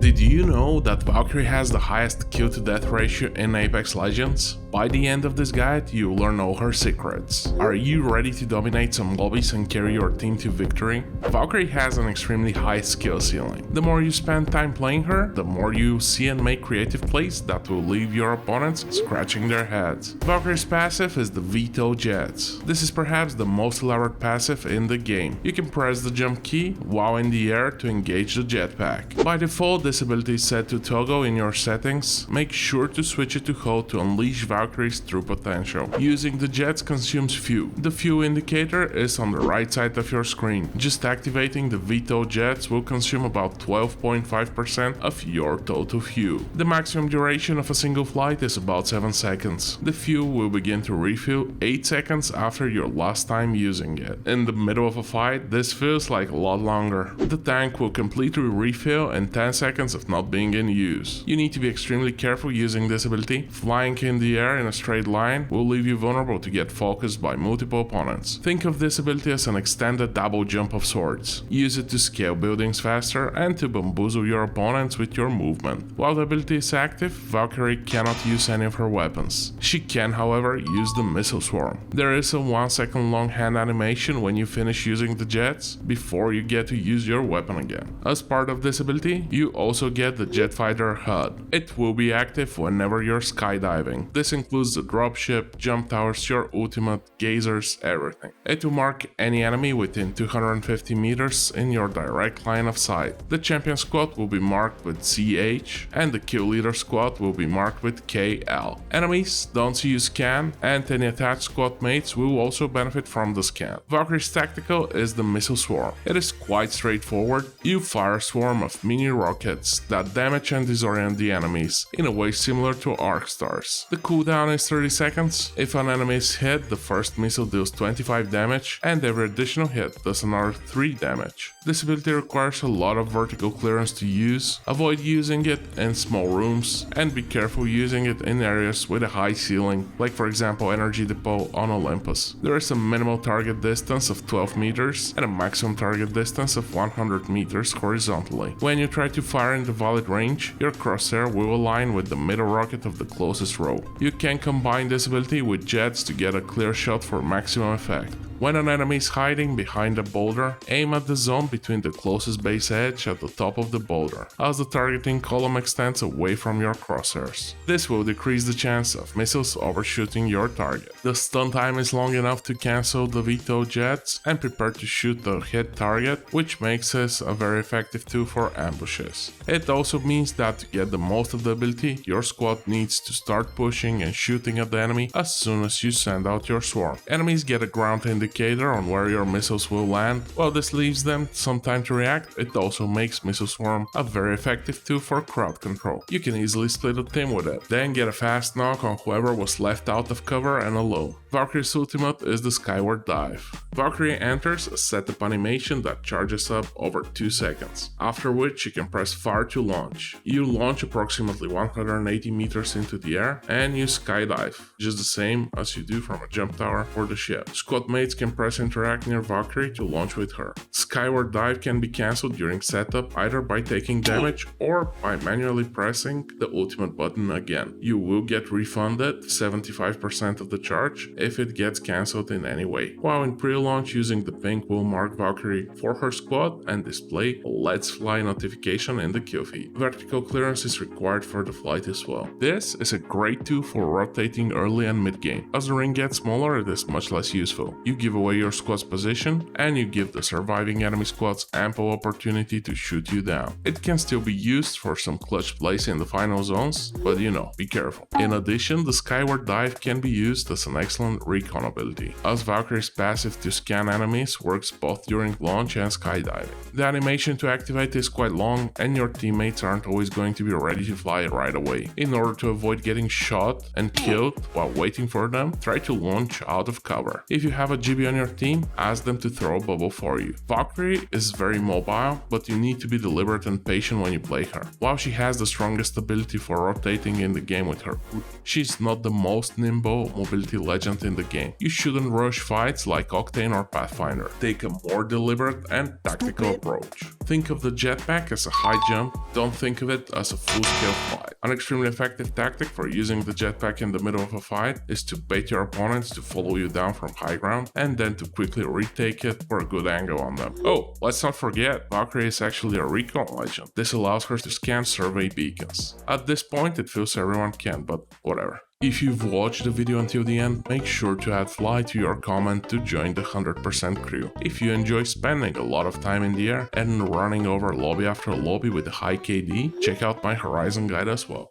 Did you know that Valkyrie has the highest kill to death ratio in Apex Legends? By the end of this guide, you'll learn all her secrets. Are you ready to dominate some lobbies and carry your team to victory? Valkyrie has an extremely high skill ceiling. The more you spend time playing her, the more you see and make creative plays that will leave your opponents scratching their heads. Valkyrie's passive is the VTOL Jets. This is perhaps the most elaborate passive in the game. You can press the jump key while in the air to engage the jetpack. By default, this ability is set to toggle in your settings. Make sure to switch it to hold to unleash Valkyrie's true potential. Using the jets consumes fuel. The fuel indicator is on the right side of your screen. Just activating the VTOL jets will consume about 12.5% of your total fuel. The maximum duration of a single flight is about 7 seconds. The fuel will begin to refill 8 seconds after your last time using it. In the middle of a fight, this feels like a lot longer. The tank will completely refill in 10 seconds of not being in use. You need to be extremely careful using this ability. Flying in the air in a straight line will leave you vulnerable to get focused by multiple opponents. Think of this ability as an extended double jump of sorts. Use it to scale buildings faster and to bamboozle your opponents with your movement. While the ability is active, Valkyrie cannot use any of her weapons. She can, however, use the missile swarm. There is a 1 second long hand animation when you finish using the jets before you get to use your weapon again. As part of this ability, you also get the jet fighter HUD. It will be active whenever you're skydiving. This includes the dropship, jump towers, your ultimate, gazers, everything. It will mark any enemy within 250 meters in your direct line of sight. The champion squad will be marked with CH and the kill leader squad will be marked with KL. Enemies don't use scan and any attached squad mates will also benefit from the scan. Valkyrie's tactical is the missile swarm. It is quite straightforward. You fire a swarm of mini rockets that damage and disorient the enemies in a way similar to arc stars. The cooldown is 30 seconds. If an enemy is hit, the first missile deals 25 damage and every additional hit does another 3 damage. This ability requires a lot of vertical clearance to use. Avoid using it in small rooms and be careful using it in areas with a high ceiling, like for example Energy Depot on Olympus. There is a minimal target distance of 12 meters and a maximum target distance of 100 meters horizontally. When you try to fire in the valid range, your crosshair will align with the middle rocket of the closest row. You can combine this ability with jets to get a clear shot for maximum effect. When an enemy is hiding behind a boulder, aim at the zone between the closest base edge at the top of the boulder, as the targeting column extends away from your crosshairs. This will decrease the chance of missiles overshooting your target. The stun time is long enough to cancel the VTOL jets and prepare to shoot the hit target, which makes this a very effective tool for ambushes. It also means that to get the most of the ability, your squad needs to start pushing and shooting at the enemy as soon as you send out your swarm. Enemies get a ground indicator on where your missiles will land. While this leaves them some time to react, it also makes Missile Swarm a very effective tool for crowd control. You can easily split a team with it, then get a fast knock on whoever was left out of cover and alone. Valkyrie's ultimate is the Skyward dive. Valkyrie enters a setup animation that charges up over 2 seconds, after which you can press fire to launch. You launch approximately 180 meters into the air and you skydive, just the same as you do from a jump tower for the ship. Squad mates can press interact near Valkyrie to launch with her. Skyward dive can be cancelled during setup either by taking damage or by manually pressing the ultimate button again. You will get refunded 75% of the charge if it gets cancelled in any way. While in pre-launch, using the pink will mark Valkyrie for her squad and display a Let's Fly notification in the kill feed. Vertical clearance is required for the flight as well. This is a great tool for rotating early and mid-game. As the ring gets smaller, it is much less useful. You give away your squad's position and you give the surviving enemy squads ample opportunity to shoot you down. It can still be used for some clutch plays in the final zones, but be careful. In addition, the Skyward dive can be used as an excellent recon ability, as Valkyrie's passive to scan enemies works both during launch and skydiving. The animation to activate is quite long and your teammates aren't always going to be ready to fly right away. In order to avoid getting shot and killed while waiting for them, try to launch out of cover. If you have a GB on your team, ask them to throw a bubble for you. Valkyrie is very mobile, but you need to be deliberate and patient when you play her. While she has the strongest ability for rotating in the game with her, she's not the most nimble mobility legend moment in the game. You shouldn't rush fights like Octane or Pathfinder. Take a more deliberate and tactical approach. Think of the jetpack as a high jump, don't think of it as a full-scale flight. An extremely effective tactic for using the jetpack in the middle of a fight is to bait your opponents to follow you down from high ground and then to quickly retake it for a good angle on them. Oh, let's not forget, Valkyrie is actually a recon legend. This allows her to scan survey beacons. At this point it feels everyone can, but whatever. If you've watched the video until the end, make sure to add fly to your comment to join the 100% crew. If you enjoy spending a lot of time in the air and running over lobby after lobby with a high KD, check out my Horizon guide as well.